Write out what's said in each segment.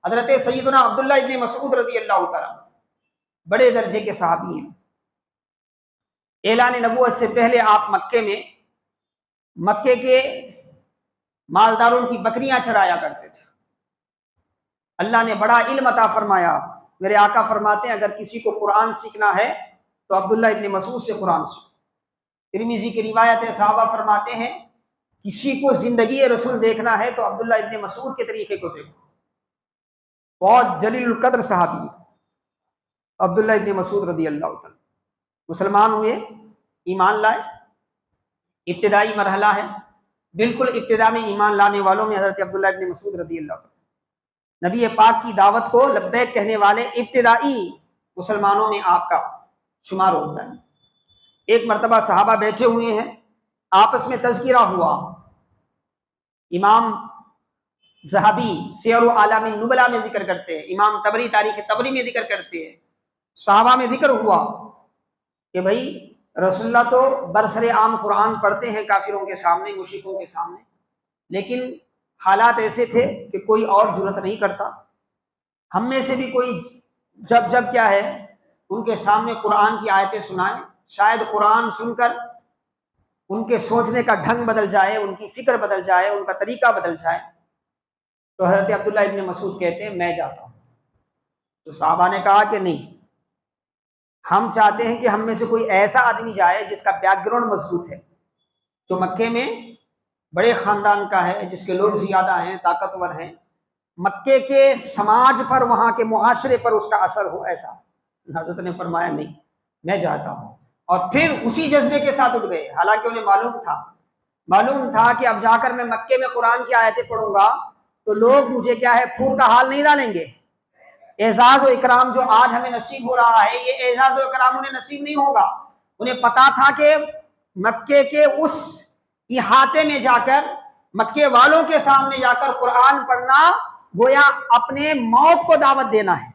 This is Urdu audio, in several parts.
حضرت سیدنا عبداللہ ابن مسعود رضی اللہ تعالیٰ بڑے درجے کے صحابی ہیں. اعلان نبوت سے پہلے آپ مکے کے مالداروں کی بکریاں چرایا کرتے تھے. اللہ نے بڑا علم عطا فرمایا. میرے آقا فرماتے ہیں اگر کسی کو قرآن سیکھنا ہے تو عبداللہ ابن مسعود سے قرآن سیکھو. ترمذی کی روایت ہے، صحابہ فرماتے ہیں کسی کو زندگی رسول دیکھنا ہے تو عبداللہ ابن مسعود کے طریقے کو دیکھو. بہت جلیل القدر صحابی عبداللہ ابن مسعود رضی اللہ عنہ. مسلمان ہوئے، ایمان لائے. ابتدائی مرحلہ ہے، بالکل ابتدا میں ایمان لانے والوں میں حضرت عبداللہ ابن مسعود رضی اللہ عنہ نبی پاک کی دعوت کو لبیک کہنے والے ابتدائی مسلمانوں میں آپ کا شمار ہوتا ہے. ایک مرتبہ صحابہ بیٹھے ہوئے ہیں، آپس میں تذکرہ ہوا. امام ذہبی سیر اعلام النبلاء میں ذکر کرتے ہیں، امام طبری تاریخ طبری میں ذکر کرتے ہیں. صحابہ میں ذکر ہوا کہ بھائی رسول اللہ تو برسر عام قرآن پڑھتے ہیں کافروں کے سامنے، مشرکوں کے سامنے، لیکن حالات ایسے تھے کہ کوئی اور جرأت نہیں کرتا. ہم میں سے بھی کوئی جب کیا ہے ان کے سامنے قرآن کی آیتیں سنائیں، شاید قرآن سن کر ان کے سوچنے کا ڈھنگ بدل جائے، ان کی فکر بدل جائے، ان کا طریقہ بدل جائے. تو حضرت عبداللہ ابن مسعود کہتے ہیں میں جاتا ہوں. تو صحابہ نے کہا کہ نہیں، ہم چاہتے ہیں کہ ہم میں سے کوئی ایسا آدمی جائے جس کا بیک گراؤنڈ مضبوط ہے، جو مکے میں بڑے خاندان کا ہے، جس کے لوگ زیادہ ہیں، طاقتور ہیں، مکے کے سماج پر، وہاں کے معاشرے پر اس کا اثر ہو. ایسا حضرت نے فرمایا نہیں، میں جاتا ہوں. اور پھر اسی جذبے کے ساتھ اٹھ گئے. حالانکہ انہیں معلوم تھا کہ اب جا کر میں مکے میں قرآن کی آیتیں پڑھوں گا تو لوگ مجھے کیا ہے پھور کا حال نہیں ڈالیں گے. اعزاز و اکرام جو آج ہمیں نصیب ہو رہا ہے، یہ اعزاز و اکرام انہیں نصیب نہیں ہوگا. انہیں پتا تھا کہ مکے کے اس احاطے میں جا کر، مکے والوں کے سامنے جا کر قرآن پڑھنا گویا اپنے موت کو دعوت دینا ہے.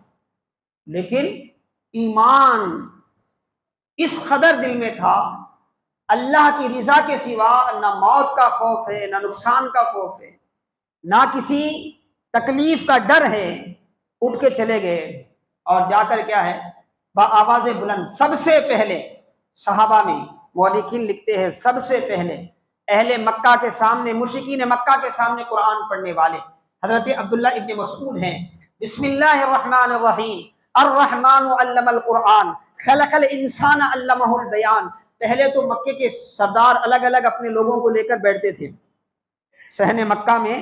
لیکن ایمان اس قدر دل میں تھا، اللہ کی رضا کے سوا نہ موت کا خوف ہے، نہ نقصان کا خوف ہے، نہ کسی تکلیف کا ڈر ہے. اٹھ کے چلے گئے اور جا کر کیا ہے با آواز بلند، سب سے پہلے صحابہ میں مورخین لکھتے ہیں سب سے پہلے اہل مکہ کے سامنے، مشرکین مکہ کے سامنے قرآن پڑھنے والے حضرت عبداللہ ابن مسعود ہیں. بسم اللہ الرحمن الرحیم، الرحمن علم القرآن خلق الانسان علمہ البیان. پہلے تو مکے کے سردار الگ الگ اپنے لوگوں کو لے کر بیٹھتے تھے. صحن مکہ میں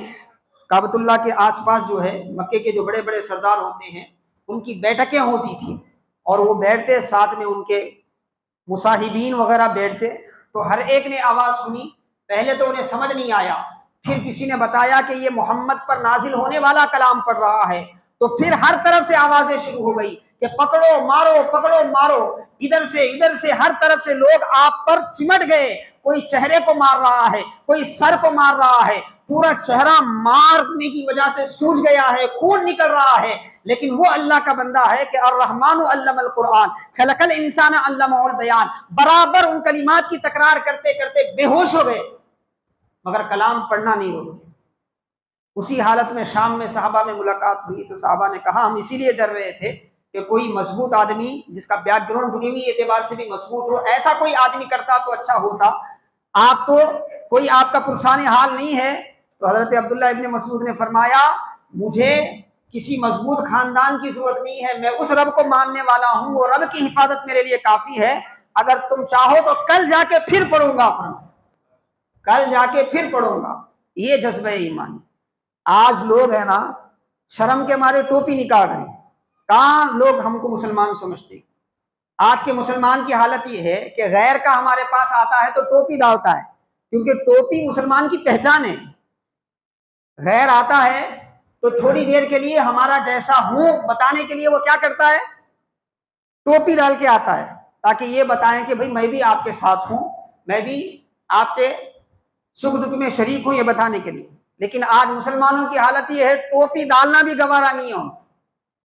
کعبۃ اللہ کے آس پاس جو ہے مکے کے جو بڑے بڑے سردار ہوتے ہیں ان کی بیٹھکیں ہوتی تھیں، اور وہ بیٹھتے، ساتھ میں ان کے مصاحبین وغیرہ بیٹھتے. تو ہر ایک نے آواز سنی. پہلے تو انہیں سمجھ نہیں آیا، پھر کسی نے بتایا کہ یہ محمد پر نازل ہونے والا کلام پڑھ رہا ہے. تو پھر ہر طرف سے آوازیں شروع ہو گئی کہ پکڑو مارو. ادھر سے ہر طرف سے لوگ آپ پر چمٹ گئے. کوئی چہرے کو مار رہا ہے، کوئی سر کو مار رہا ہے، پورا چہرہ مارنے کی وجہ سے سوج گیا ہے، خون نکل رہا ہے. لیکن وہ اللہ کا بندہ ہے کہ الرحمن علم القرآن خلق الانسان علمہ البیان. برابر ان کلمات کی تکرار کرتے کرتے بے ہوش ہو گئے، مگر کلام پڑھنا نہیں روکے. اسی حالت میں شام میں صحابہ میں ملاقات ہوئی تو صحابہ نے کہا ہم اسی لیے ڈر رہے تھے کہ کوئی مضبوط آدمی جس کا بیک گراؤنڈ دنیوی اعتبار سے بھی مضبوط ہو، ایسا کوئی آدمی کرتا تو اچھا ہوتا. آپ تو کوئی آپ کا پرسان حال نہیں ہے. تو حضرت عبداللہ ابن مسعود نے فرمایا مجھے کسی مضبوط خاندان کی ضرورت نہیں ہے، میں اس رب کو ماننے والا ہوں، وہ رب کی حفاظت میرے لیے کافی ہے. اگر تم چاہو تو کل جا کے پھر پڑھوں گا، کل جا کے پھر پڑھوں گا. یہ جذبہ ایمان. آج لوگ ہیں نا شرم کے مارے ٹوپی نکال رہے ہیں. کہاں لوگ ہم کو مسلمان سمجھتے. آج کے مسلمان کی حالت یہ ہے کہ غیر کا ہمارے پاس آتا ہے تو ٹوپی ڈالتا ہے، کیونکہ ٹوپی مسلمان کی پہچان ہے. غیر آتا ہے تو تھوڑی دیر کے لیے ہمارا جیسا ہوں بتانے کے لیے وہ کیا کرتا ہے، ٹوپی ڈال کے آتا ہے، تاکہ یہ بتائیں کہ بھئی میں بھی آپ کے ساتھ ہوں، میں بھی آپ کے سکھ دکھ میں شریک ہوں، یہ بتانے کے لیے. لیکن آج مسلمانوں کی حالت یہ ہے ٹوپی ڈالنا بھی گوارا نہیں ہو.